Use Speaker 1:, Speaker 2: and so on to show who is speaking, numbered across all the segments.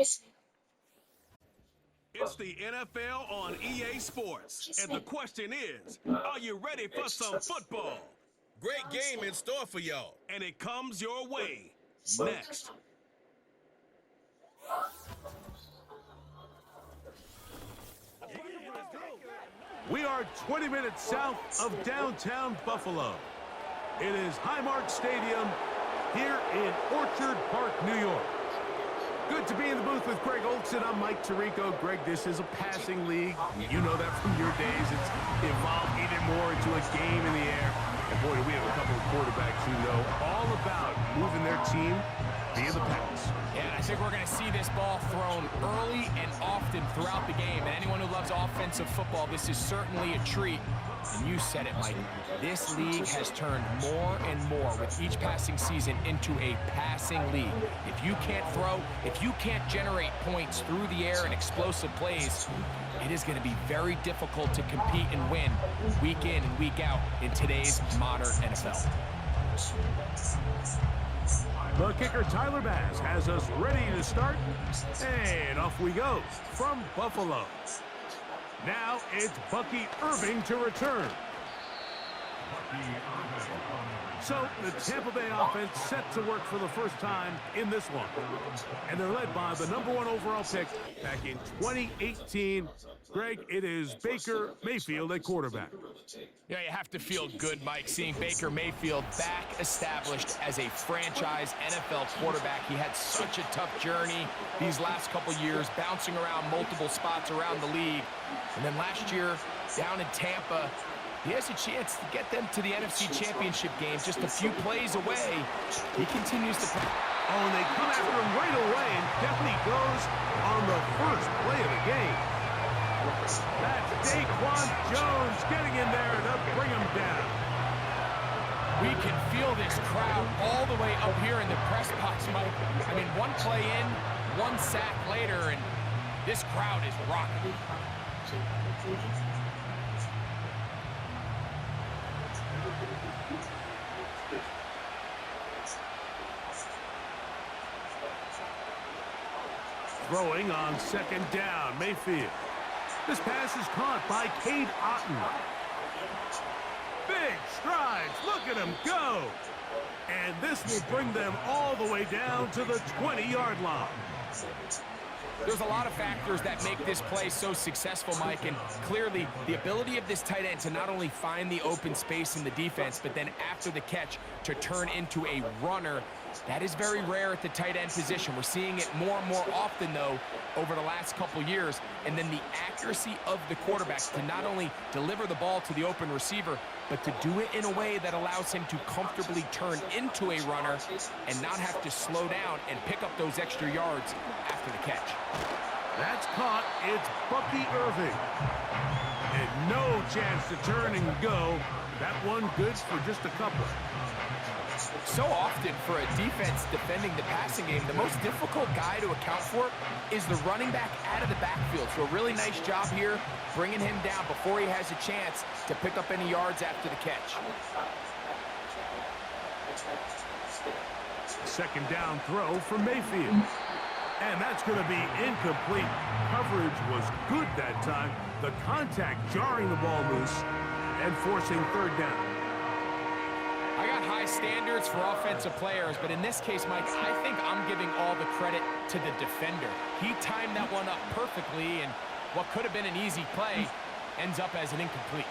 Speaker 1: It's the NFL on EA Sports, and the question is, are you ready for some football?
Speaker 2: Great game in store for y'all.
Speaker 1: And it comes your way next. We are 20 minutes south of downtown Buffalo. It is Highmark Stadium here in Orchard Park, New York. Good to be in the booth with Greg Olson. I'm Mike Tirico. Greg, this is a passing league. You know that from your days. It's evolved even more into a game in the air. And boy, do we have a couple of quarterbacks who know all about moving their team via the pass.
Speaker 3: Yeah, and I think we're going to see this ball thrown early and often throughout the game. And anyone who loves offensive football, this is certainly a treat. And you said it, Mike. This league has turned more and more with each passing season into a passing league. If you can't throw, if you can't generate points through the air and explosive plays, it is going to be very difficult to compete and win week in and week out in today's modern NFL.
Speaker 1: The kicker, Tyler Bass, has us ready to start. And off we go from Buffalo. Now it's Bucky Irving to return. So the Tampa Bay offense set to work for the first time in this one. And they're led by the #1 overall pick back in 2018. Greg, it is Baker Mayfield at quarterback.
Speaker 3: Yeah, you have to feel good, Mike, seeing Baker Mayfield back established as a franchise NFL quarterback. He had such a tough journey these last couple years, bouncing around multiple spots around the league. And then last year, down in Tampa, he has a chance to get them to the NFC Championship game just a few plays away. He continues to...
Speaker 1: Oh, and they come after him right away, and definitely goes on the first play of the game. That's Daquan Jones getting in there to bring him down.
Speaker 3: We can feel this crowd all the way up here in the press box, Mike. I mean, one play in, one sack later, and this crowd is rocking.
Speaker 1: Throwing on second down, Mayfield. This pass is caught by Cade Otton. Big strides, look at him go. And this will bring them all the way down to the 20-yard line.
Speaker 3: There's a lot of factors that make this play so successful, Mike, and clearly the ability of this tight end to not only find the open space in the defense, but then after the catch to turn into a runner. That is very rare at the tight end position. We're seeing it more and more often, though, over the last couple years. And then the accuracy of the quarterback to not only deliver the ball to the open receiver, but to do it in a way that allows him to comfortably turn into a runner and not have to slow down and pick up those extra yards after the catch.
Speaker 1: That's caught. It's Bucky Irving. And no chance to turn and go. That one good for just a couple.
Speaker 3: So often for a defense defending the passing game, the most difficult guy to account for is the running back out of the backfield. So a really nice job here bringing him down before he has a chance to pick up any yards after the catch.
Speaker 1: Second down throw from Mayfield. And that's going to be incomplete. Coverage was good that time. The contact jarring the ball loose and forcing third down.
Speaker 3: I got high standards for offensive players, but in this case, Mike, I think I'm giving all the credit to the defender. He timed that one up perfectly, and what could have been an easy play ends up as an incomplete.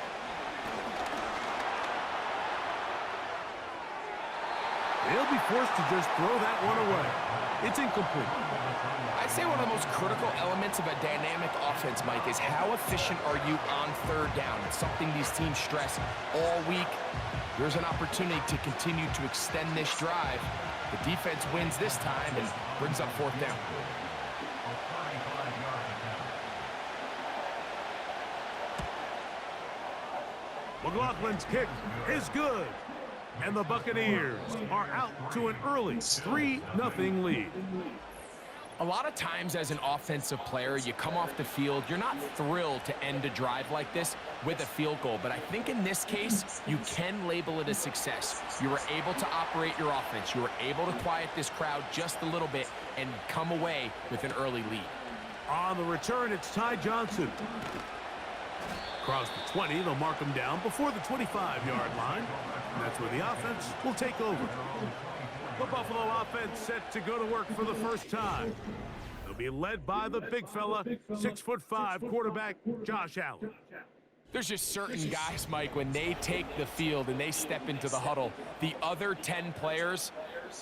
Speaker 1: They'll be forced to just throw that one away. It's incomplete.
Speaker 3: I'd say one of the most critical elements of a dynamic offense, Mike, is how efficient are you on third down? It's something these teams stress all week. There's an opportunity to continue to extend this drive. The defense wins this time and brings up fourth down.
Speaker 1: McLaughlin's kick is good. And the Buccaneers are out to an early 3-0 lead.
Speaker 3: A lot of times as an offensive player, you come off the field, you're not thrilled to end a drive like this with a field goal. But I think in this case, you can label it a success. You were able to operate your offense. You were able to quiet this crowd just a little bit and come away with an early lead.
Speaker 1: On the return, it's Ty Johnson. Across the 20, they'll mark him down before the 25-yard line. And that's where the offense will take over. The Buffalo offense set to go to work for the first time. They'll be led by the big fella, 6'5" quarterback Josh Allen.
Speaker 3: There's just certain guys, Mike, when they take the field and they step into the huddle, the other 10 players,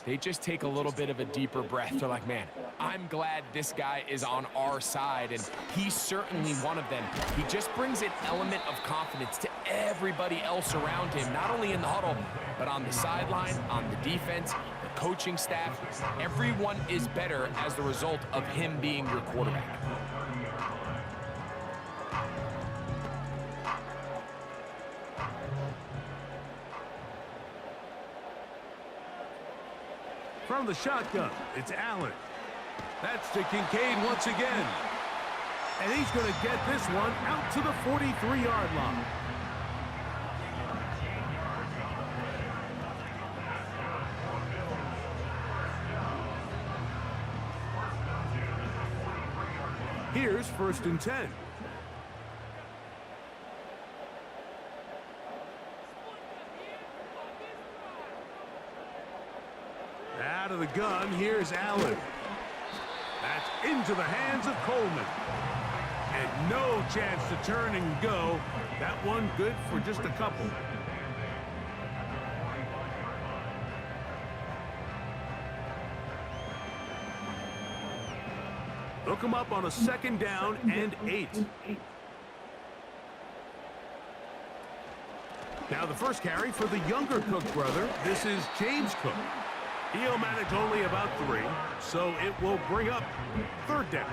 Speaker 3: they just take a little bit of a deeper breath. They're like, man, I'm glad this guy is on our side, and he's certainly one of them. He just brings an element of confidence to everybody else around him, not only in the huddle, but on the sideline, on the defense, the coaching staff. Everyone is better as the result of him being your quarterback.
Speaker 1: From the shotgun, it's Allen. That's to Kincaid once again. And he's going to get this one out to the 43-yard line. Here's 1st and 10. Out of the gun, here's Allen. That's into the hands of Coleman. And no chance to turn and go. That one good for just a couple. Look him up on a 2nd down and 8. Now the first carry for the younger Cook brother. This is James Cook. He'll manage only about 3, so it will bring up 3rd down.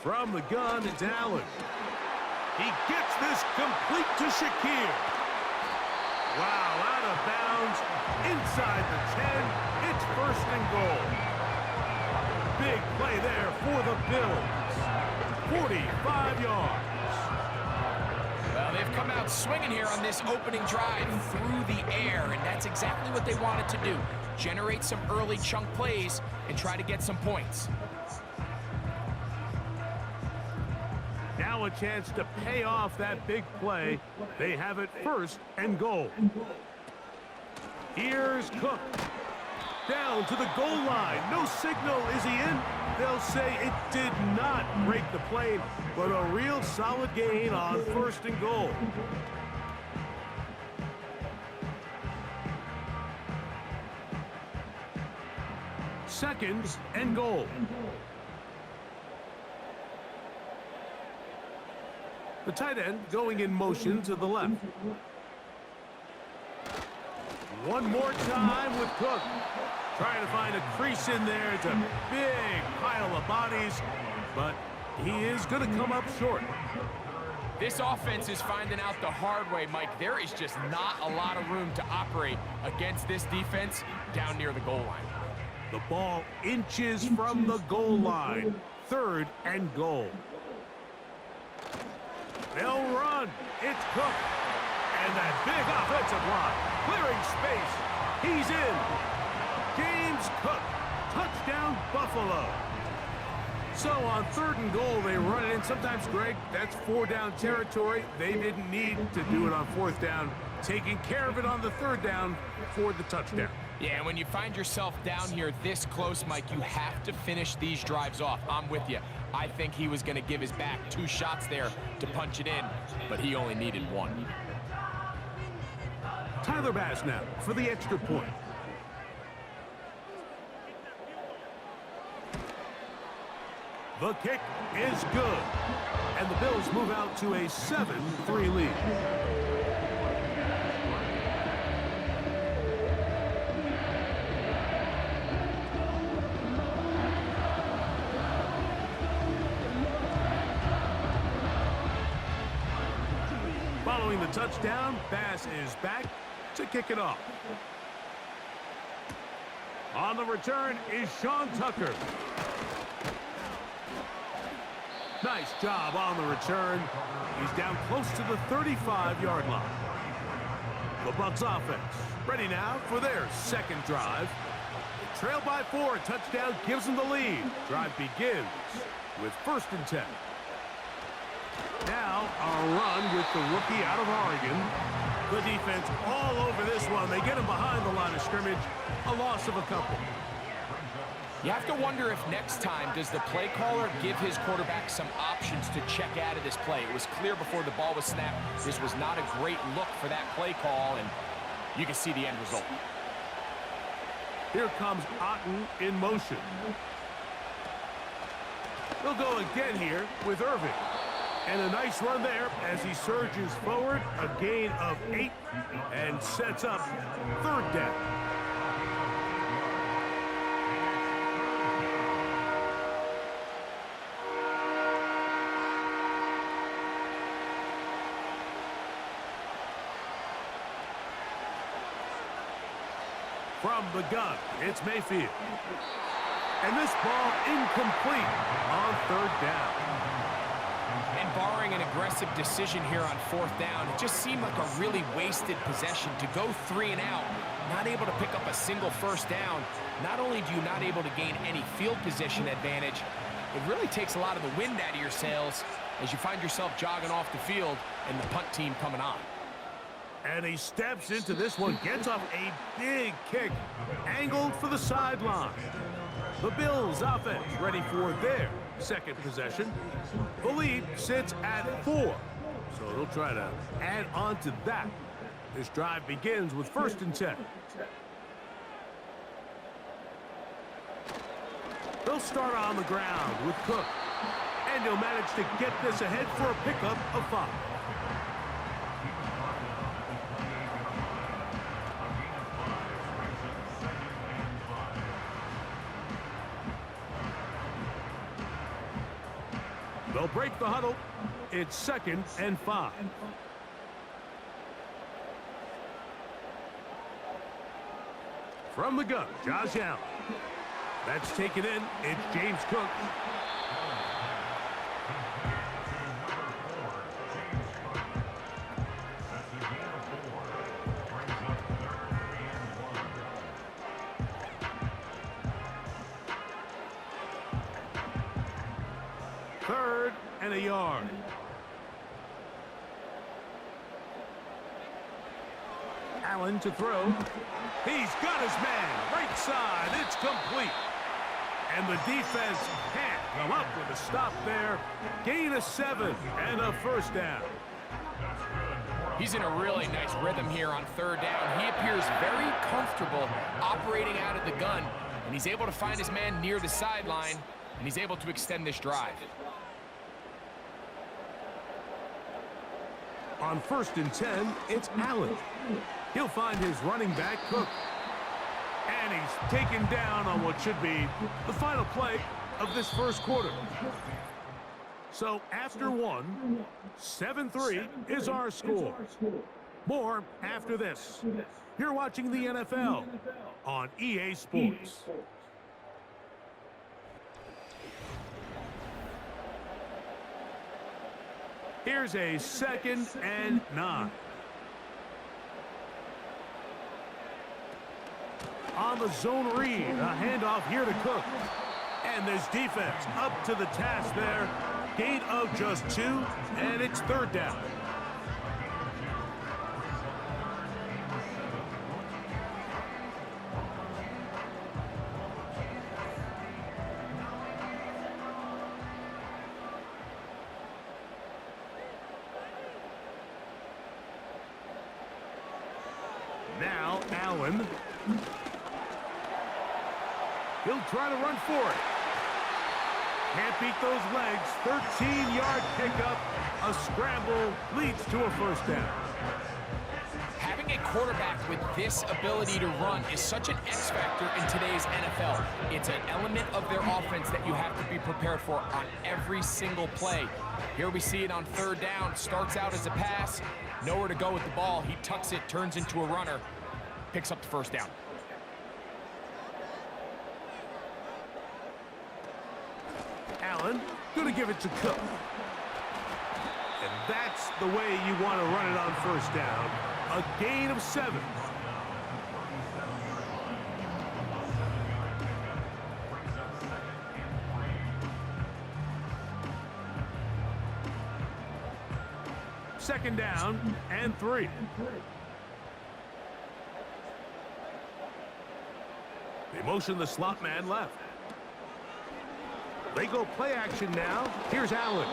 Speaker 1: From the gun, it's Allen. He gets this complete to Shakir. Wow, out of bounds, inside the 10, it's 1st and goal. Big play there for the Bills. 45 yards.
Speaker 3: Well, they've come out swinging here on this opening drive through the air, and that's exactly what they wanted to do. Generate some early chunk plays and try to get some points.
Speaker 1: Now a chance to pay off that big play. They have it 1st and goal. Here's Cook. Down to the goal line. No signal. Is he in? They'll say it did not break the plane, but a real solid gain on 1st and goal. Second and goal. The tight end going in motion to the left. One more time with Cook. Trying to find a crease in there. It's a big pile of bodies, but he is going to come up short.
Speaker 3: This offense is finding out the hard way, Mike. There is just not a lot of room to operate against this defense down near the goal line.
Speaker 1: The ball inches from the goal line. 3rd and goal. They'll run. It's Cook. And that big offensive line. Clearing space. He's in. James Cook. Touchdown, Buffalo. So on 3rd and goal, they run it in. Sometimes, Greg, that's 4-down territory. They didn't need to do it on 4th down. Taking care of it on the 3rd down for the touchdown.
Speaker 3: Yeah, when you find yourself down here this close, Mike, you have to finish these drives off. I'm with you. I think he was going to give his back 2 shots there to punch it in, but he only needed 1.
Speaker 1: Tyler Bass now for the extra point. The kick is good. And the Bills move out to a 7-3 lead. Following the touchdown, pass is back to kick it off. On the return is Sean Tucker. Nice job on the return. He's down close to the 35-yard line. The Bucs offense ready now for their second drive. They trail by 4. A touchdown gives them the lead. Drive begins with 1st and 10. Now a run with the rookie out of Oregon. The defense all over this one. They get him behind the line of scrimmage. A loss of a couple.
Speaker 3: You have to wonder if next time does the play caller give his quarterback some options to check out of this play. It was clear before the ball was snapped. This was not a great look for that play call, and you can see the end result.
Speaker 1: Here comes Otten in motion. They'll go again here with Irving. And a nice run there as he surges forward. A gain of 8 and sets up 3rd down. From the gun, it's Mayfield. And this ball incomplete on 3rd down.
Speaker 3: And barring an aggressive decision here on 4th down, it just seemed like a really wasted possession to go 3 and out, not able to pick up a single 1st down. Not only do you not able to gain any field position advantage, it really takes a lot of the wind out of your sails as you find yourself jogging off the field and the punt team coming on.
Speaker 1: And he steps into this one, gets off a big kick, angled for the sideline. The Bills offense ready for their 2nd possession. The lead sits at 4, so they'll try to add on to that. This drive begins with 1st and 10. They'll start on the ground with Cook, and he'll manage to get this ahead for a pickup of 5. They'll break the huddle. It's 2nd and 5. From the gun, Josh Allen. That's taken in. It's James Cook. Third and a yard. Allen to throw. He's got his man. Right side. It's complete. And the defense can't come up with a stop there. Gain of 7 and a 1st down.
Speaker 3: He's in a really nice rhythm here on 3rd down. He appears very comfortable operating out of the gun, and he's able to find his man near the sideline, and he's able to extend this drive.
Speaker 1: On 1st and 10, it's Allen. He'll find his running back, Cook. And he's taken down on what should be the final play of this 1st quarter. So after 1, 7-3 is our score. More after this. You're watching the NFL on EA Sports. Here's a 2nd and 9. On the zone read, a handoff here to Cook. And this defense up to the task there. Gain of just 2, and it's 3rd down. Now Allen. He'll try to run for it. Can't beat those legs. 13-yard pickup. A scramble leads to a 1st down.
Speaker 3: Having Having a quarterback with this ability to run is such an X factor in today's NFL. It's an element of their offense that you have to be prepared for on every single play. Here we see it on third down. Starts out as a pass, nowhere to go with the ball. He tucks it, turns into a runner, picks up the first down.
Speaker 1: Allen, gonna give it to Cook. And that's the way you want to run it on first down. A gain of 7. Second down and 3. They motion the slot man left. They go play action now. Here's Allen.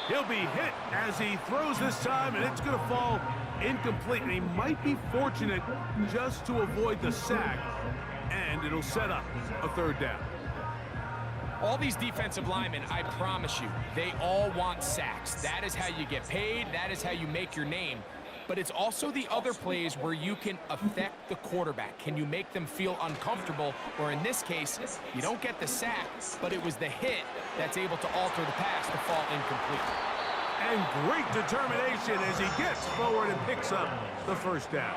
Speaker 1: He'll be hit as he throws this time, and it's going to fall incomplete. And he might be fortunate just to avoid the sack, and it'll set up a third down.
Speaker 3: All these defensive linemen, I promise you, they all want sacks. That is how you get paid. That is how you make your name. But it's also the other plays where you can affect the quarterback. Can you make them feel uncomfortable? Or in this case, you don't get the sack, but it was the hit that's able to alter the pass to fall incomplete.
Speaker 1: And great determination as he gets forward and picks up the first down.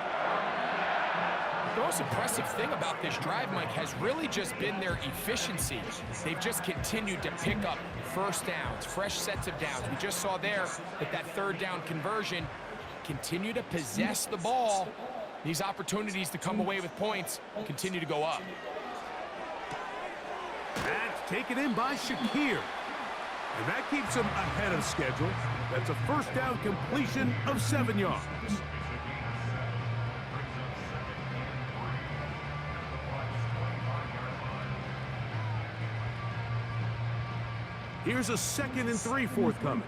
Speaker 3: The most impressive thing about this drive, Mike, has really just been their efficiency. They've just continued to pick up first downs, fresh sets of downs. We just saw there that third down conversion, continue to possess the ball. These opportunities to come away with points continue to go up.
Speaker 1: That's taken in by Shakir. And that keeps him ahead of schedule. That's a first down completion of 7 yards. Here's a 2nd and 3 forthcoming.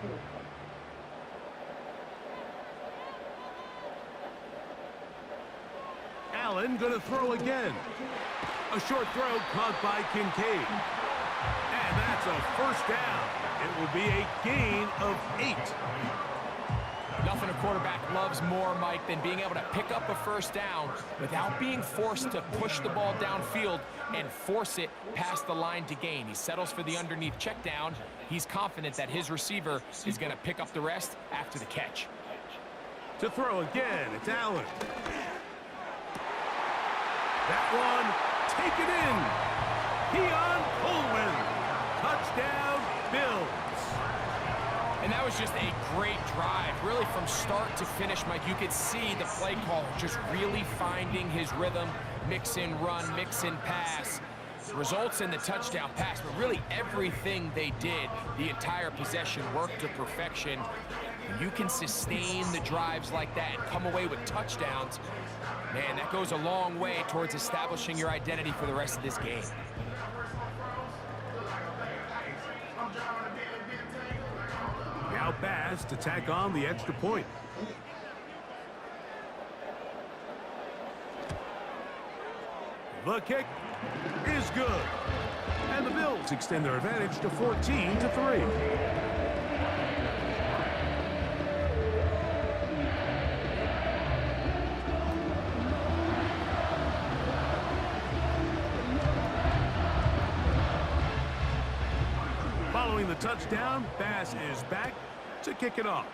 Speaker 1: Allen gonna throw again. A short throw caught by Kincaid. And that's a first down. It will be a gain of 8.
Speaker 3: Nothing a quarterback loves more, Mike, than being able to pick up a first down without being forced to push the ball downfield and force it past the line to gain. He settles for the underneath check down. He's confident that his receiver is going to pick up the rest after the catch.
Speaker 1: To throw again, it's Allen. That one taken in. Keon Coleman. Touchdown, Bills.
Speaker 3: And that was just a great drive. Really from start to finish, Mike, you could see the play call just really finding his rhythm. Mix in run, mix in pass. Results in the touchdown pass, but really everything they did, the entire possession worked to perfection. When you can sustain the drives like that and come away with touchdowns, man, that goes a long way towards establishing your identity for the rest of this game.
Speaker 1: Now Bass to tack on the extra point. The kick is good. And the Bills extend their advantage to 14-3. Following the touchdown, Bass is back to kick it off.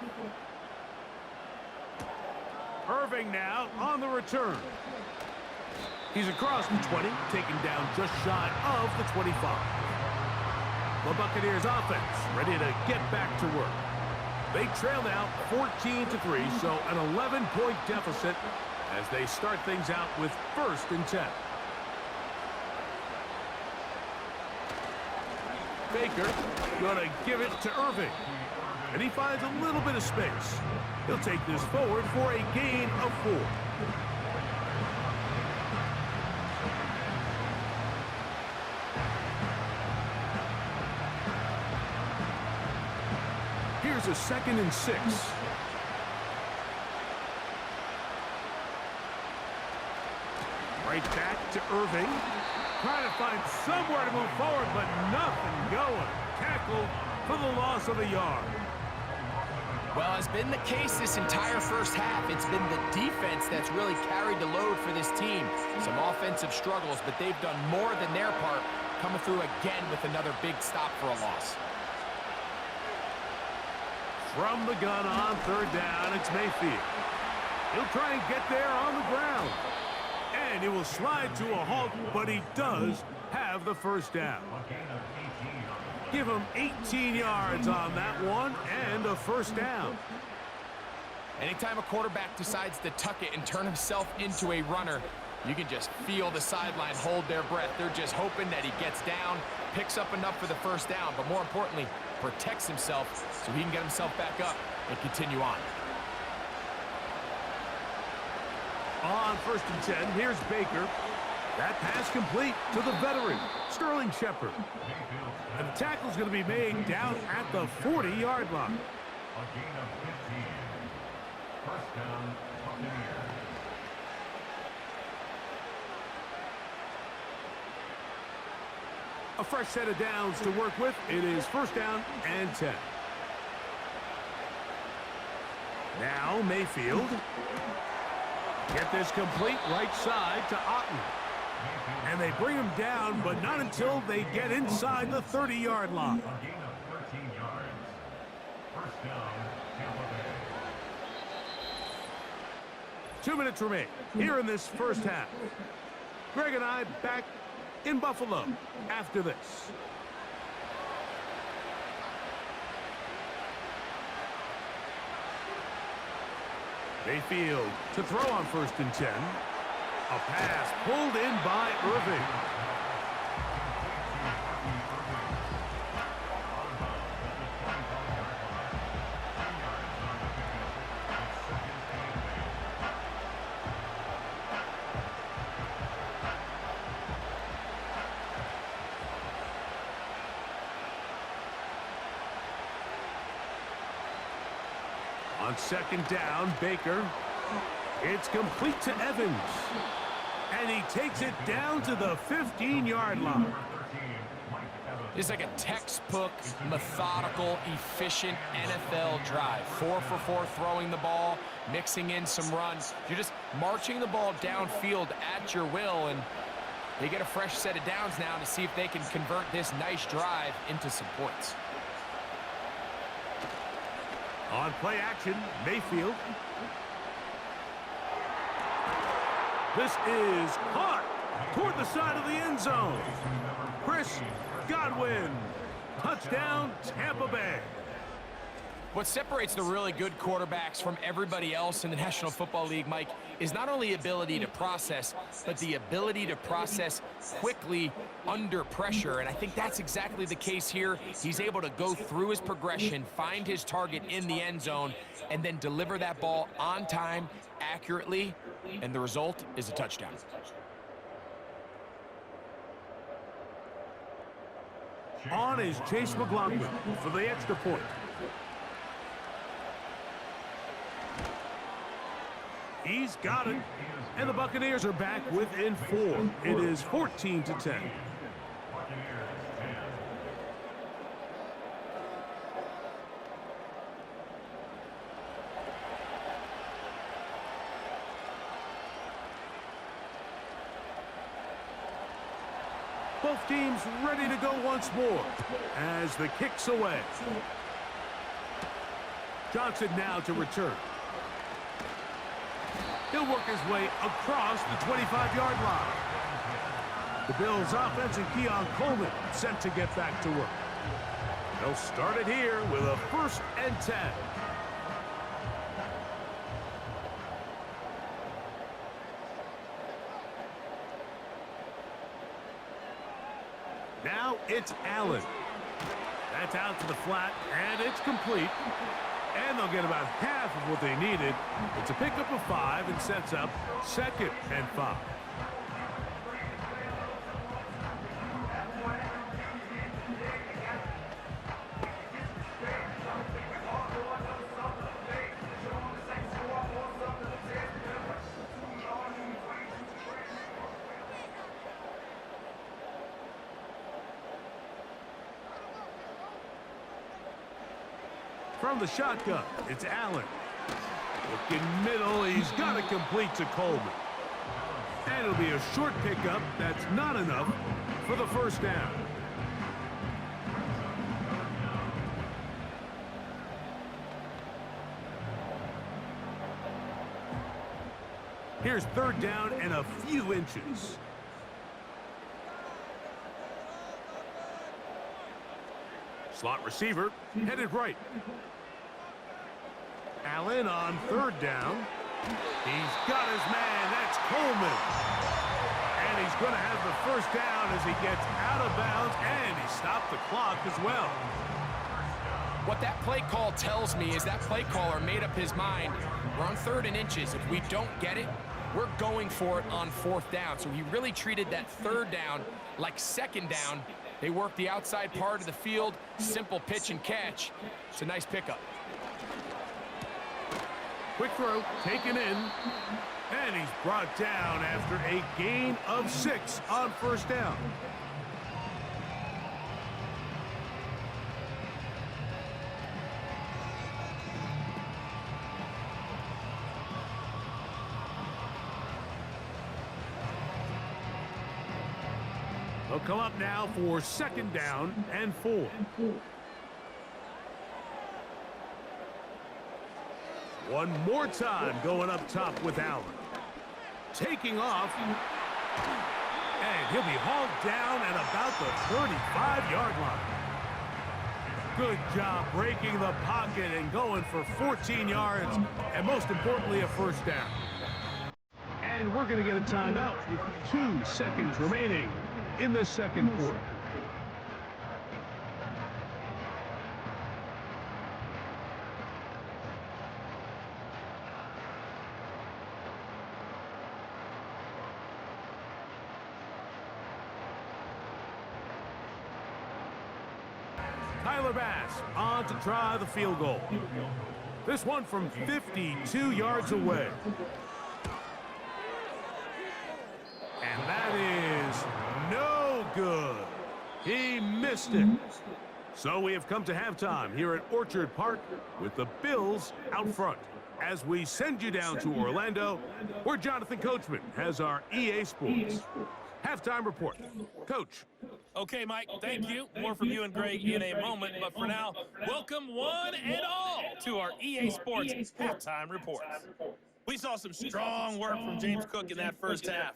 Speaker 1: Irving now on the return. He's across the 20, taken down just shy of the 25. The Buccaneers offense ready to get back to work. They trail now 14-3, so an 11-point deficit as they start things out with 1st and 10. Baker gonna give it to Irving. And he finds a little bit of space. He'll take this forward for a gain of 4. Here's a 2nd and 6. Right back to Irving. Trying to find somewhere to move forward, but nothing going. Tackled for the loss of a yard.
Speaker 3: Well, it's been the case this entire first half. It's been the defense that's really carried the load for this team. Some offensive struggles, but they've done more than their part, coming through again with another big stop for a loss.
Speaker 1: From the gun on third down, it's Mayfield. He'll try and get there on the ground. And he will slide to a halt, but he does have the first down. Give him 18 yards on that one and a first down.
Speaker 3: Anytime a quarterback decides to tuck it and turn himself into a runner, you can just feel the sideline hold their breath. They're just hoping that he gets down, picks up enough for the first down, but more importantly, protects himself so he can get himself back up and continue on.
Speaker 1: On 1st and 10, here's Baker. That pass complete to the veteran, Sterling Shepard. And the tackle's going to be made down at the 40-yard line.
Speaker 4: A gain of 15. First down, Buccaneers.
Speaker 1: A fresh set of downs to work with. It is 1st down and 10. Now Mayfield. Get this complete right side to Otten. And they bring him down, but not until they get inside the 30-yard line.
Speaker 4: A gain of 13 yards. First down, Tampa Bay.
Speaker 1: 2 minutes remain here in this first half. Greg and I back in Buffalo after this. Mayfield to throw on 1st and 10. A pass pulled in by Irving. On 2nd down, Baker. It's complete to Evans. And he takes it down to the 15-yard line.
Speaker 3: It's like a textbook, methodical, efficient NFL drive. 4 for 4 throwing the ball, mixing in some runs. You're just marching the ball downfield at your will, and they get a fresh set of downs now to see if they can convert this nice drive into some points.
Speaker 1: On play action, Mayfield. This is caught toward the side of the end zone. Chris Godwin. Touchdown, Tampa Bay.
Speaker 3: What separates the really good quarterbacks from everybody else in the National Football League, Mike, is not only ability to process, but the ability to process quickly under pressure. And I think that's exactly the case here. He's able to go through his progression, find his target in the end zone, and then deliver that ball on time, accurately, and the result is a touchdown.
Speaker 1: On is Chase McLaughlin for the extra point. He's got it. And the Buccaneers are back within 4. It is 14-10. Both teams ready to go once more as the kick's away. Johnson now to return. He'll work his way across the 25-yard line. The Bills' offense and Keon Coleman sent to get back to work. They'll start it here with a 1st and 10. Now it's Allen. That's out to the flat, and it's complete. And they'll get about half of what they needed. It's a pickup of 5 and sets up 2nd and 5. From the shotgun, it's Allen. Looking middle, he's got to complete to Coleman. And it'll be a short pickup. That's not enough for the first down. Here's third down and a few inches. Slot receiver headed right. Allen on third down. He's got his man. That's Coleman. And he's going to have the first down as he gets out of bounds, and he stopped the clock as well.
Speaker 3: What that play call tells me is that play caller made up his mind. We're on 3rd and inches. If we don't get it, we're going for it on 4th down. So he really treated that 3rd down like 2nd down. They work the outside part of the field, simple pitch and catch. It's a nice pickup.
Speaker 1: Quick throw, taken in, and he's brought down after a gain of 6 on first down. They'll come up now for 2nd down and 4. One more time going up top with Allen. Taking off. And he'll be hauled down at about the 35-yard line. Good job breaking the pocket and going for 14 yards. And most importantly, a first down. And we're going to get a timeout with 2 seconds remaining in the second quarter. Tyler Bass on to try the field goal. This one from 52 yards away. And that is no good. He missed it. So we have come to halftime here at Orchard Park with the Bills out front. As we send you down to Orlando, where Jonathan Coachman has our EA Sports halftime report. Coach.
Speaker 5: Okay, Mike, thank you. More from you and Greg in a moment. But for now, welcome one and all to our EA Sports halftime report. We saw some strong work from James Cook in that first half.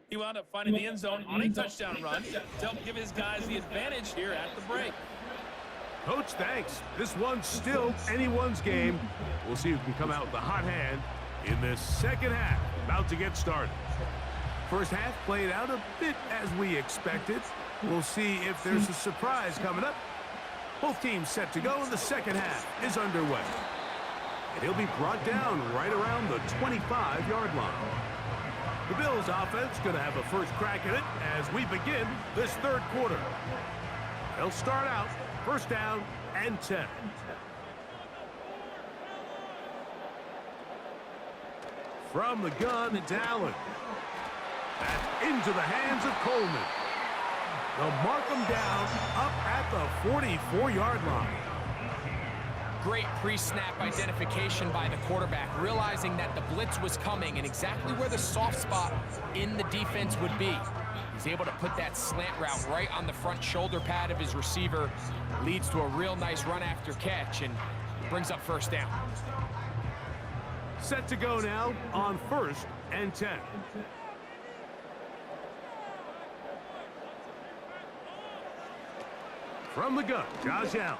Speaker 5: He wound up finding the end zone on a touchdown run to help give his guys the advantage here at the break.
Speaker 1: Coach, thanks. This one's still anyone's game. We'll see who can come out with the hot hand in this second half. About to get started. First half played out a bit as we expected. We'll see if there's a surprise coming up. Both teams set to go, and the second half is underway. And he'll be brought down right around the 25-yard line. The Bills offense going to have a first crack at it as we begin this third quarter. They'll start out first down and 10. From the gun, it's Allen. That's into the hands of Coleman. They'll mark him down up at the 44-yard line.
Speaker 3: Great pre-snap identification by the quarterback, realizing that the blitz was coming and exactly where the soft spot in the defense would be. He's able to put that slant route right on the front shoulder pad of his receiver. Leads to a real nice run after catch and brings up first down.
Speaker 1: Set to go now on first and 10. From the gun, Josh Allen.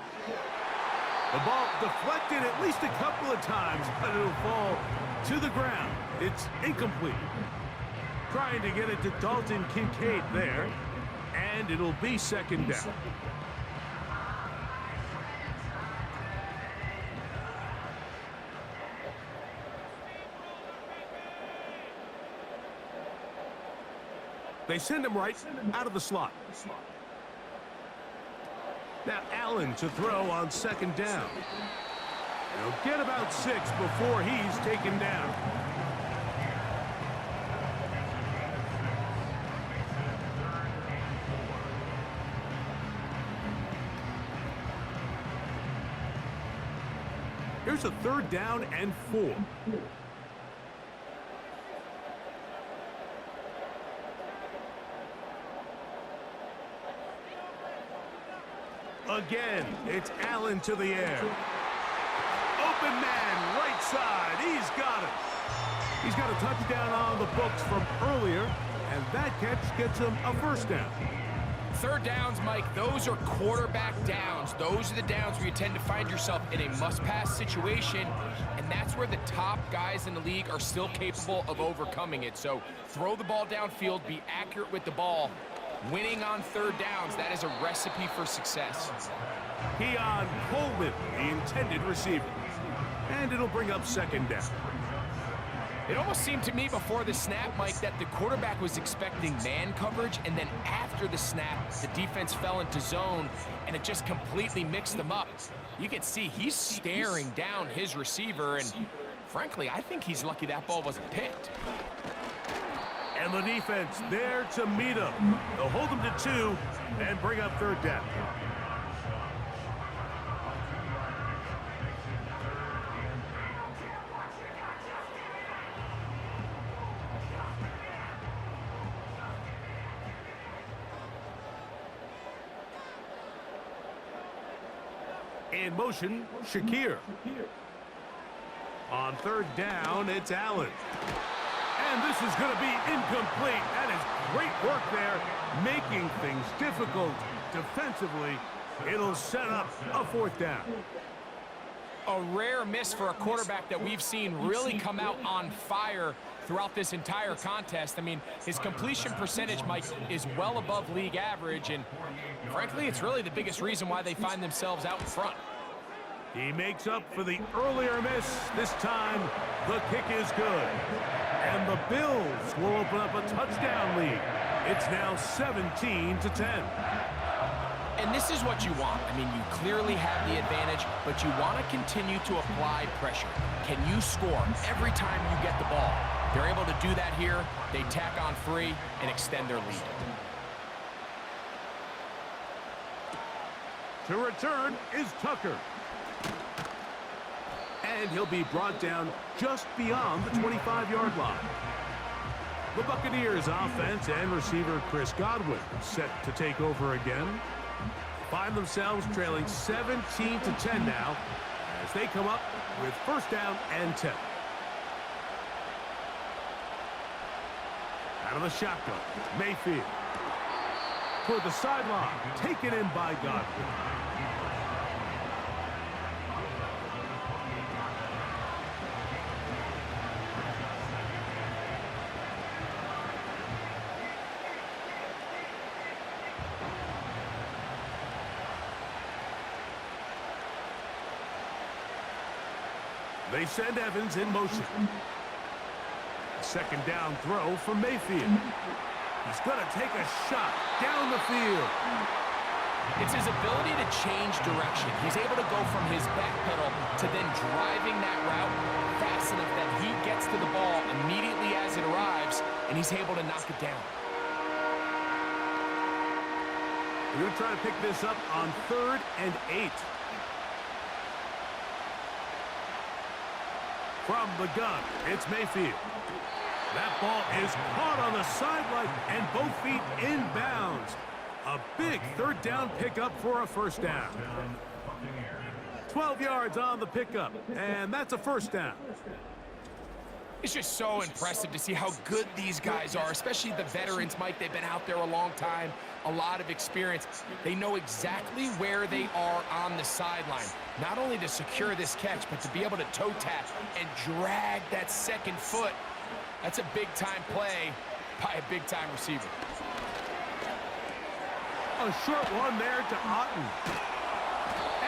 Speaker 1: The ball deflected at least a couple of times, but it'll fall to the ground. It's incomplete. Trying to get it to Dalton Kincaid there, and it'll be second down. They send him right out of the slot. Now Allen to throw on second down. He'll get about 6 before he's taken down. Here's a 3rd down and 4. Again, it's Allen to the air. Open man, right side. He's got it. He's got a touchdown on the books from earlier, and that catch gets him a 1st down.
Speaker 3: 3rd downs, Mike, those are quarterback downs. Those are the downs where you tend to find yourself in a must-pass situation, and that's where the top guys in the league are still capable of overcoming it. So throw the ball downfield, be accurate with the ball. Winning on 3rd downs, that is a recipe for success.
Speaker 1: Keon Coleman, the intended receiver. And it'll bring up 2nd down.
Speaker 3: It almost seemed to me before the snap, Mike, that the quarterback was expecting man coverage, and then after the snap, the defense fell into zone, and it just completely mixed them up. You can see he's staring down his receiver, and frankly, I think he's lucky that ball wasn't picked.
Speaker 1: And the defense there to meet him. They'll hold him to 2 and bring up 3rd down. In motion, Shakir. On 3rd down, it's Allen. And this is going to be incomplete. That is great work there, making things difficult defensively. It'll set up a 4th down.
Speaker 3: A rare miss for a quarterback that we've seen really come out on fire throughout this entire contest. I mean, his completion percentage, Mike, is well above league average, and frankly, it's really the biggest reason why they find themselves out in front.
Speaker 1: He makes up for the earlier miss. This time, the kick is good. And the Bills will open up a touchdown lead. It's now 17-10.
Speaker 3: And this is what you want. I mean, you clearly have the advantage, but you want to continue to apply pressure. Can you score every time you get the ball? They're able to do that here. They tack on 3 and extend their lead.
Speaker 1: To return is Tucker. And he'll be brought down just beyond the 25-yard line. The Buccaneers offense and receiver Chris Godwin set to take over again. Find themselves trailing 17-10 now as they come up with 1st down and 10. Out of the shotgun, Mayfield. Toward the sideline, taken in by Godwin. They send Evans in motion. 2nd down throw for Mayfield. He's going to take a shot down the field.
Speaker 3: It's his ability to change direction. He's able to go from his back pedal to then driving that route fast enough that he gets to the ball immediately as it arrives, and he's able to knock it down.
Speaker 1: We're going to try to pick this up on 3rd and 8. From the gun, it's Mayfield. That ball is caught on the sideline and both feet inbounds. A big 3rd down pickup for a 1st down. 12 yards on the pickup, and that's a 1st down.
Speaker 3: It's just so impressive to see how good these guys are, especially the veterans, Mike. They've been out there a long time, a lot of experience. They know exactly where they are on the sideline, not only to secure this catch, but to be able to toe tap and drag that 2nd foot. That's a big-time play by a big-time receiver.
Speaker 1: A short one there to Otten.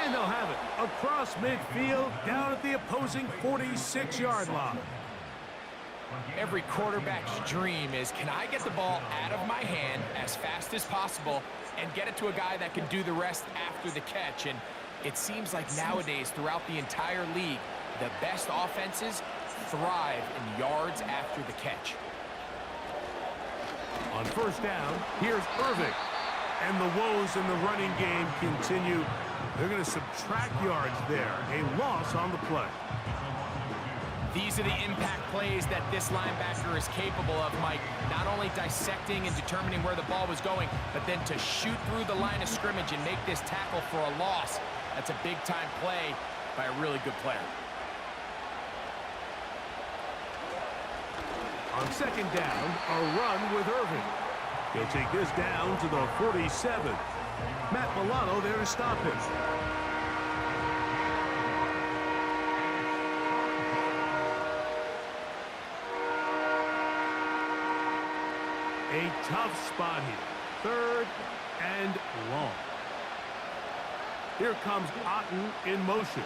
Speaker 1: And they'll have it across midfield down at the opposing 46-yard line.
Speaker 3: Every quarterback's dream is, can I get the ball out of my hand as fast as possible and get it to a guy that can do the rest after the catch? And it seems like nowadays, throughout the entire league, the best offenses thrive in yards after the catch.
Speaker 1: On 1st down, here's Irving. And the woes in the running game continue. They're going to subtract yards there. A loss on the play.
Speaker 3: These are the impact plays that this linebacker is capable of, Mike. Not only dissecting and determining where the ball was going, but then to shoot through the line of scrimmage and make this tackle for a loss. That's a big-time play by a really good player.
Speaker 1: On second down, a run with Irving. He'll take this down to the 47. Matt Milano there to stop him. A tough spot here. 3rd and long. Here comes Otten in motion.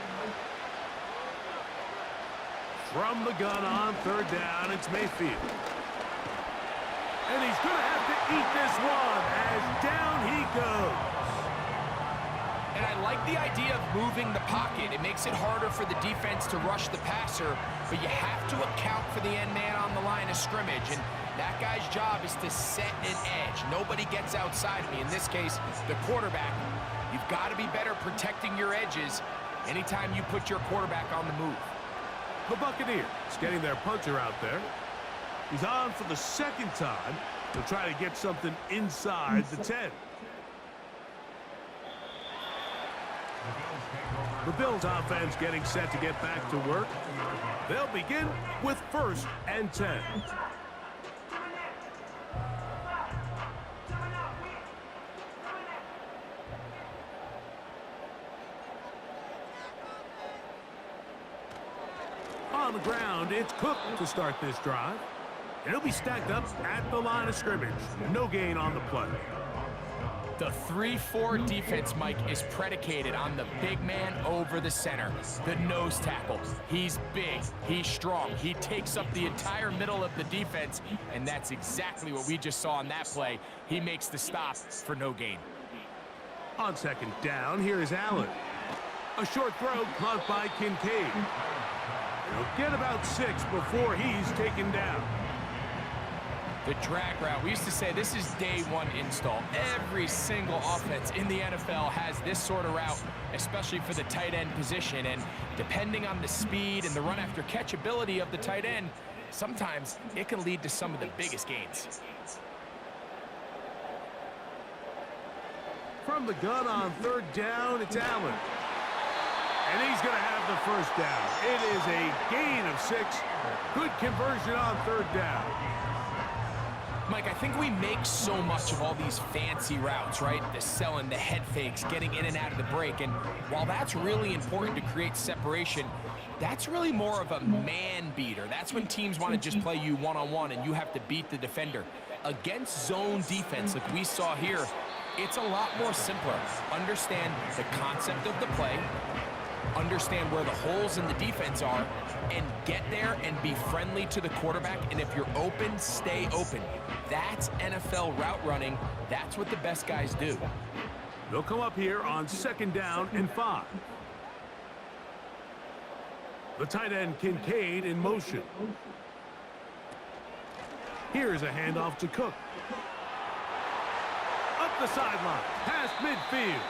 Speaker 1: From the gun on 3rd down, it's Mayfield. And he's going to have to eat this one as down he goes.
Speaker 3: And I like the idea of moving the pocket. It makes it harder for the defense to rush the passer, but you have to account for the end man on the line of scrimmage. And that guy's job is to set an edge. Nobody gets outside of me. In this case, the quarterback. You've got to be better protecting your edges anytime you put your quarterback on the move.
Speaker 1: The Buccaneers getting their punter out there. He's on for the 2nd time. He'll try to get something inside the 10. The Bills offense getting set to get back to work. They'll begin with 1st and 10. On the ground, it's Cook to start this drive. And he'll be stacked up at the line of scrimmage. No gain on the play.
Speaker 3: The 3-4 defense, Mike, is predicated on the big man over the center, the nose tackle. He's big, he's strong, he takes up the entire middle of the defense, and that's exactly what we just saw on that play. He makes the stop for no gain.
Speaker 1: On 2nd down, here is Allen. A short throw caught by Kincaid. He'll get about 6 before he's taken down.
Speaker 3: The drag route, we used to say this is day 1 install. Every single offense in the NFL has this sort of route, especially for the tight end position. And depending on the speed and the run after catch ability of the tight end, sometimes it can lead to some of the biggest gains.
Speaker 1: From the gun on 3rd down, it's Allen. And he's going to have the 1st down. It is a gain of 6. Good conversion on 3rd down.
Speaker 3: Mike, I think we make so much of all these fancy routes, right? The selling, the head fakes, getting in and out of the break. And while that's really important to create separation, that's really more of a man beater. That's when teams want to just play you one-on-one and you have to beat the defender. Against zone defense like we saw here, it's a lot more simpler. Understand the concept of the play, understand where the holes in the defense are, and get there and be friendly to the quarterback. And if you're open, stay open. That's NFL route running. That's what the best guys do.
Speaker 1: They'll come up here on 2nd down and 5. The tight end Kincaid in motion. Here's a handoff to Cook. Up the sideline, past midfield.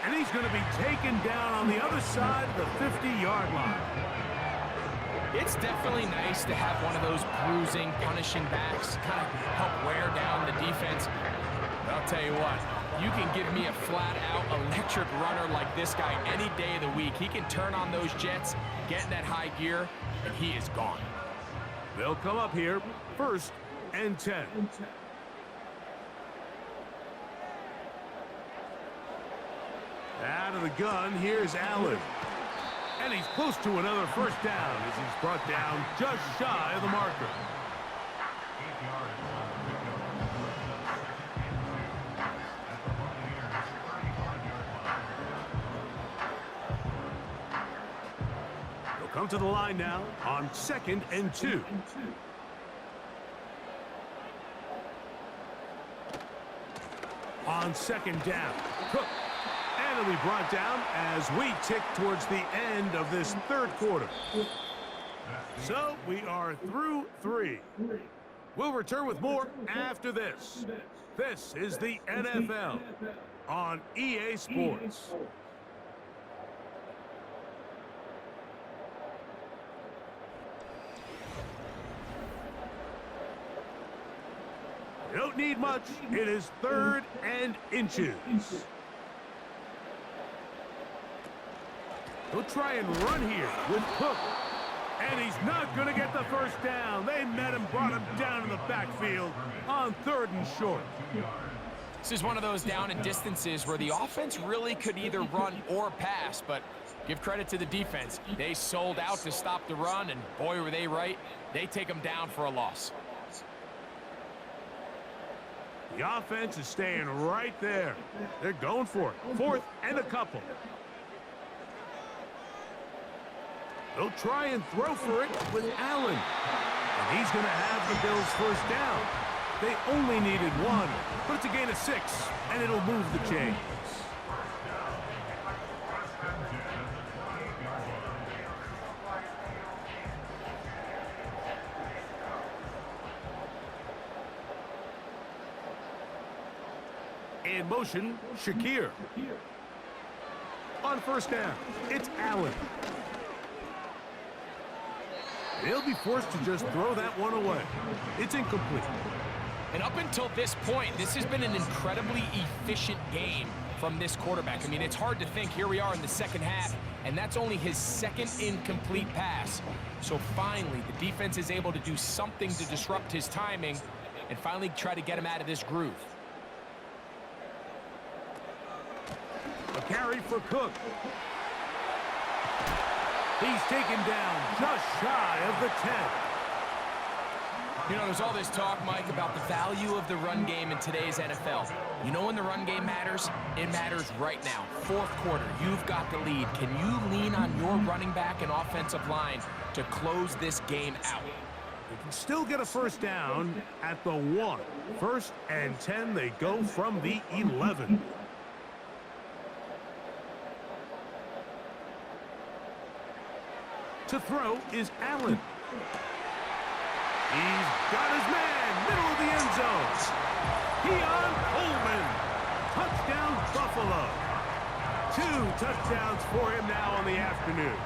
Speaker 1: And he's going to be taken down on the other side of the 50-yard line.
Speaker 3: It's definitely nice to have one of those bruising, punishing backs, kind of help wear down the defense. But I'll tell you what, you can give me a flat-out electric runner like this guy any day of the week. He can turn on those jets, get in that high gear, and he is gone.
Speaker 1: They'll come up here, 1st and 10. Out of the gun, here's Allen. And he's close to another 1st down as he's brought down just shy of the marker. He'll come to the line now on 2nd and 2. On 2nd down, Cook. And it'll be brought down as we tick towards the end of this 3rd quarter. So we are through 3. We'll return with more after this. This is the NFL on EA Sports. much. It is 3rd and inches. He'll try and run here with Cook. And he's not going to get the first down. They met him, brought him down in the backfield on 3rd and short.
Speaker 3: This is one of those down and distances where the offense really could either run or pass, but give credit to the defense. They sold out to stop the run, and boy, were they right. They take them down for a loss.
Speaker 1: The offense is staying right there. They're going for it. 4th and a couple. They'll try and throw for it with Allen. And he's going to have the Bills first down. They only needed 1, but it's a gain of 6, and it'll move the chains. In motion, Shakir. On first down, it's Allen. They'll be forced to just throw that one away. It's incomplete.
Speaker 3: And up until this point, this has been an incredibly efficient game from this quarterback. I mean, it's hard to think. Here we are in the second half, and that's only his 2nd incomplete pass. So finally, the defense is able to do something to disrupt his timing and finally try to get him out of this groove.
Speaker 1: A carry for Cook. He's taken down just shy of the 10.
Speaker 3: You know, there's all this talk, Mike, about the value of the run game in today's NFL. You know when the run game matters? It matters right now. 4th quarter, you've got the lead. Can you lean on your running back and offensive line to close this game out?
Speaker 1: They can still get a first down at the 1. 1st and 10, they go from the 11. To throw is Allen. He's got his man, middle of the end zone. Keon Coleman, touchdown Buffalo. 2 touchdowns for him now on the afternoon.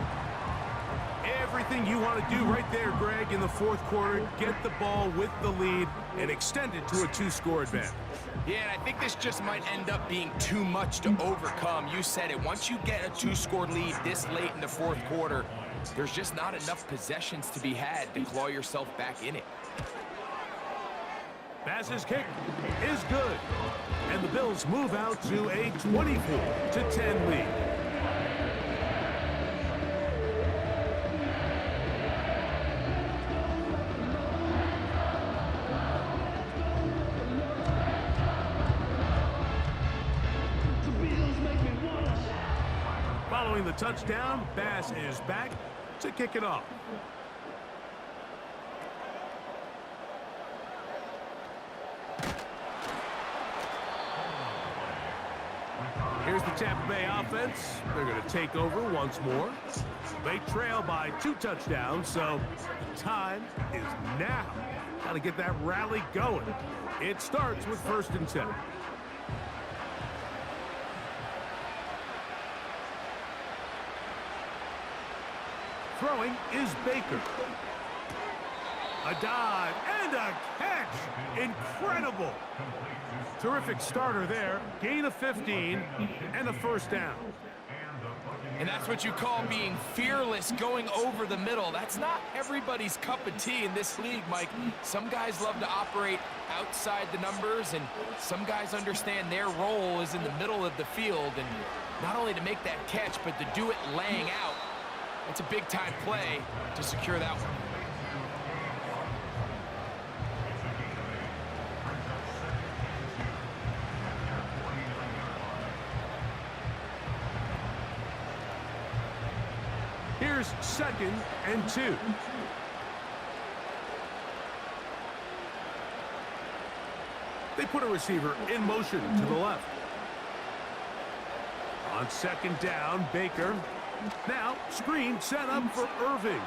Speaker 1: Everything you want to do right there, Greg, in the 4th quarter, get the ball with the lead and extend it to a 2-score advantage.
Speaker 3: Yeah, and I think this just might end up being too much to overcome. You said it. Once you get a 2-score lead this late in the 4th quarter, there's just not enough possessions to be had to claw yourself back in it.
Speaker 1: Pass's kick is good. And the Bills move out to a 24-10 lead. Following the touchdown, Bass is back to kick it off. Here's the Tampa Bay offense. They're going to take over once more. They trail by 2 touchdowns, so the time is now. Got to get that rally going. It starts with 1st and 10. Throwing is Baker. A dive and a catch. Incredible. Terrific starter there. Gain of 15 and a first down.
Speaker 3: And that's what you call being fearless, going over the middle. That's not everybody's cup of tea in this league, Mike. Some guys love to operate outside the numbers, and some guys understand their role is in the middle of the field. And not only to make that catch, but to do it laying out. It's a big-time play to secure that one.
Speaker 1: Here's 2nd and 2. They put a receiver in motion to the left. On 2nd down, Baker. Now, screen set up for Irving.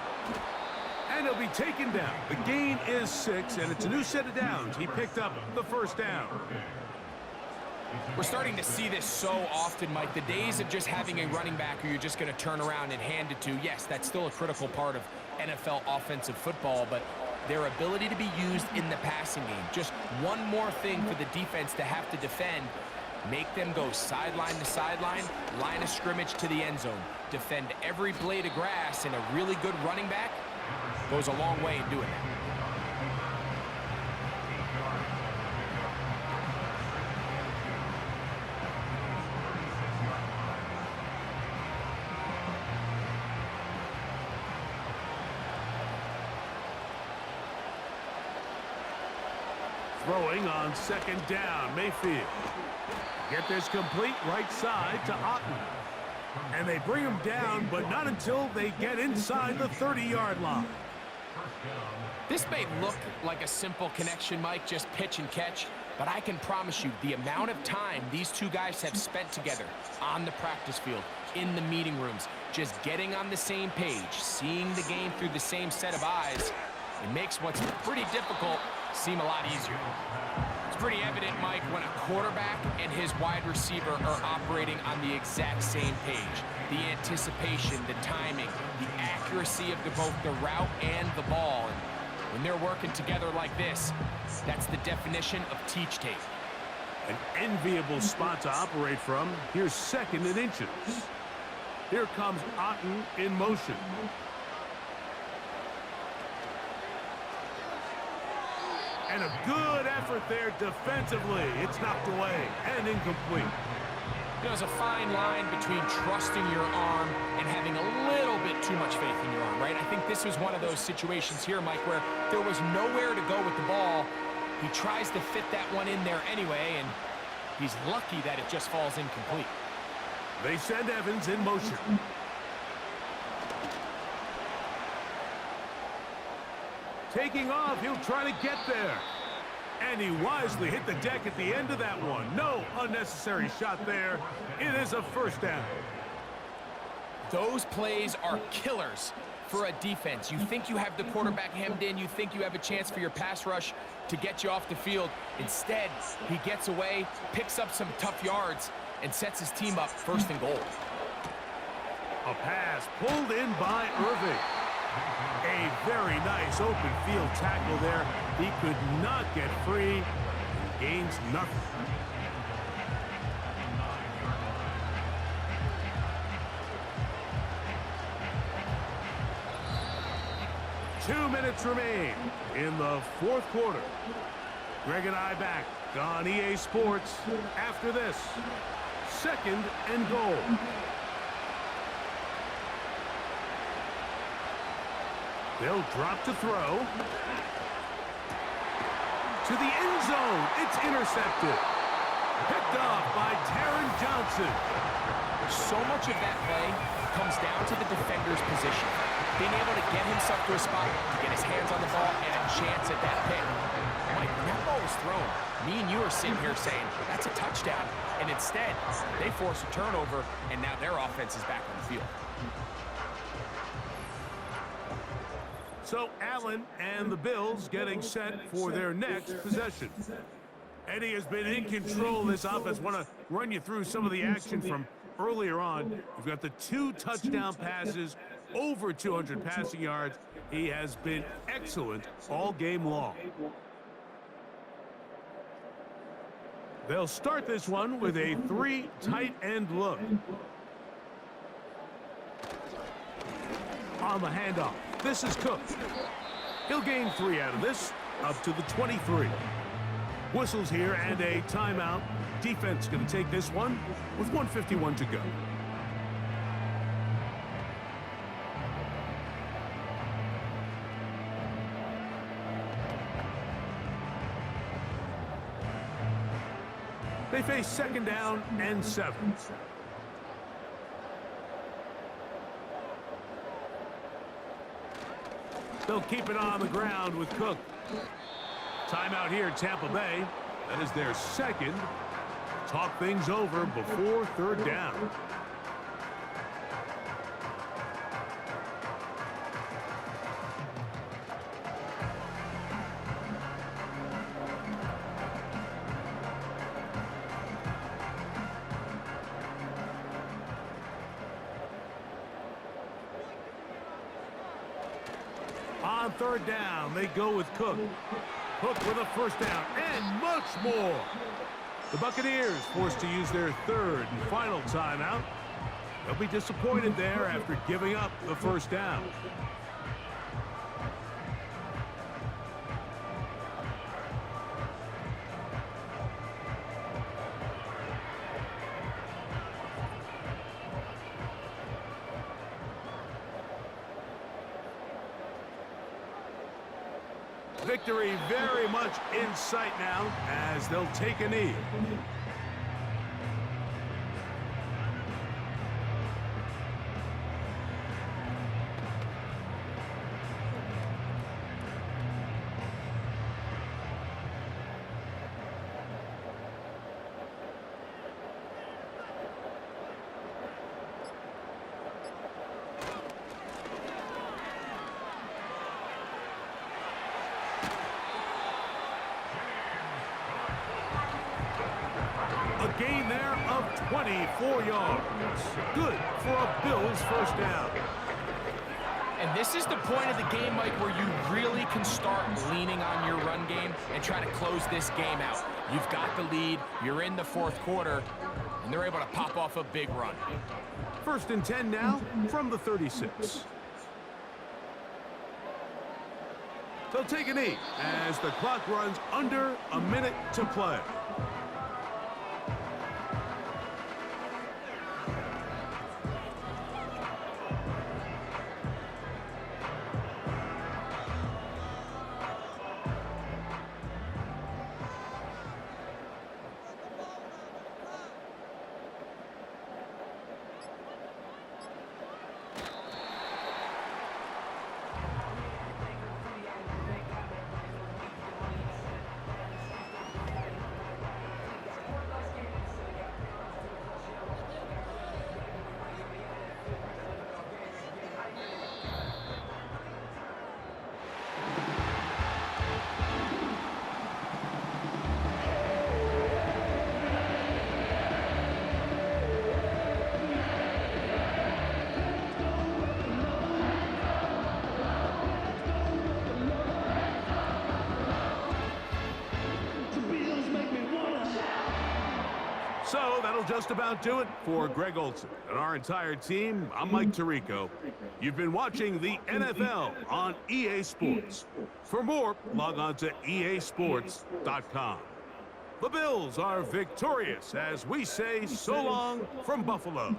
Speaker 1: And he'll be taken down. The gain is 6, and it's a new set of downs. He picked up the first down.
Speaker 3: We're starting to see this so often, Mike. The days of just having a running back who you're just going to turn around and hand it to, yes, that's still a critical part of NFL offensive football, but their ability to be used in the passing game. Just one more thing for the defense to have to defend. Make them go sideline to sideline, line of scrimmage to the end zone. Defend every blade of grass, and a really good running back goes a long way in doing that.
Speaker 1: Throwing on second down, Mayfield. Get this complete right side to Otten. And they bring him down, but not until they get inside the 30-yard line.
Speaker 3: This may look like a simple connection, Mike, just pitch and catch, but I can promise you the amount of time these two guys have spent together on the practice field, in the meeting rooms, just getting on the same page, seeing the game through the same set of eyes, it makes what's pretty difficult seem a lot easier. It's pretty evident, Mike, when a quarterback and his wide receiver are operating on the exact same page. The anticipation, the timing, the accuracy of both the route and the ball. And when they're working together like this, that's the definition of teach tape.
Speaker 1: An enviable spot to operate from. Here's second and inches. Here comes Otten in motion. And a good effort there defensively. It's knocked away and incomplete.
Speaker 3: There's a fine line between trusting your arm and having a little bit too much faith in your arm, right? I think this was one of those situations here, Mike, where there was nowhere to go with the ball. He tries to fit that one in there anyway, and he's lucky that it just falls incomplete.
Speaker 1: They send Evans in motion. Taking off, he'll try to get there. And he wisely hit the deck at the end of that one. No unnecessary shot there. It is a first down.
Speaker 3: Those plays are killers for a defense. You think you have the quarterback hemmed in. You think you have a chance for your pass rush to get you off the field. Instead, he gets away, picks up some tough yards, and sets his team up first and goal.
Speaker 1: A pass pulled in by Irving. A very nice open field tackle there. He could not get free. Gains nothing. Two minutes remain in the fourth quarter. Greg and I back on EA Sports after this. Second and goal. They'll drop to throw. To the end zone. It's intercepted. Picked off by Taron Johnson.
Speaker 3: So much of that play comes down to the defender's position. Being able to get himself to a spot, to get his hands on the ball, and a chance at that pick. Mike, when that ball was thrown, me and you are sitting here saying, that's a touchdown. And instead, they force a turnover, and now their offense is back on the field.
Speaker 1: So Allen and the Bills getting set for their next possession. Eddie has been in control of this offense. Want to run you through some of the action from earlier on. We've got the 2 touchdown passes, over 200 passing yards. He has been excellent all game long. They'll start this one with a 3 tight end look. On the handoff. This is Cook. He'll gain 3 out of this, up to the 23. Whistles here and a timeout. Defense going to take this one with 1:51 to go. They face second down and 7. They'll keep it on the ground with Cook. Timeout here, Tampa Bay. That is their second. Talk things over before third down. On on third down, they go with Cook. Cook with a first down and much more. The Buccaneers forced to use their third and final timeout. They'll be disappointed there after giving up the first down. Victory very much in sight now as they'll take a knee. A gain there of 24 yards. Good for a Bills first down.
Speaker 3: And this is the point of the game, Mike, where you really can start leaning on your run game and try to close this game out. You've got the lead, you're in the fourth quarter, and they're able to pop off a big run.
Speaker 1: First and 10 now from the 36. They'll take a knee as the clock runs under a minute to play. So that'll just about do it for Greg Olson and our entire team. I'm Mike Tirico. You've been watching the NFL on EA Sports. For more, log on to easports.com. The Bills are victorious as we say so long from Buffalo.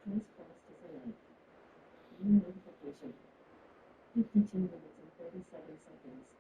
Speaker 6: Please cross to select. New notification. 52 minutes and 37 seconds.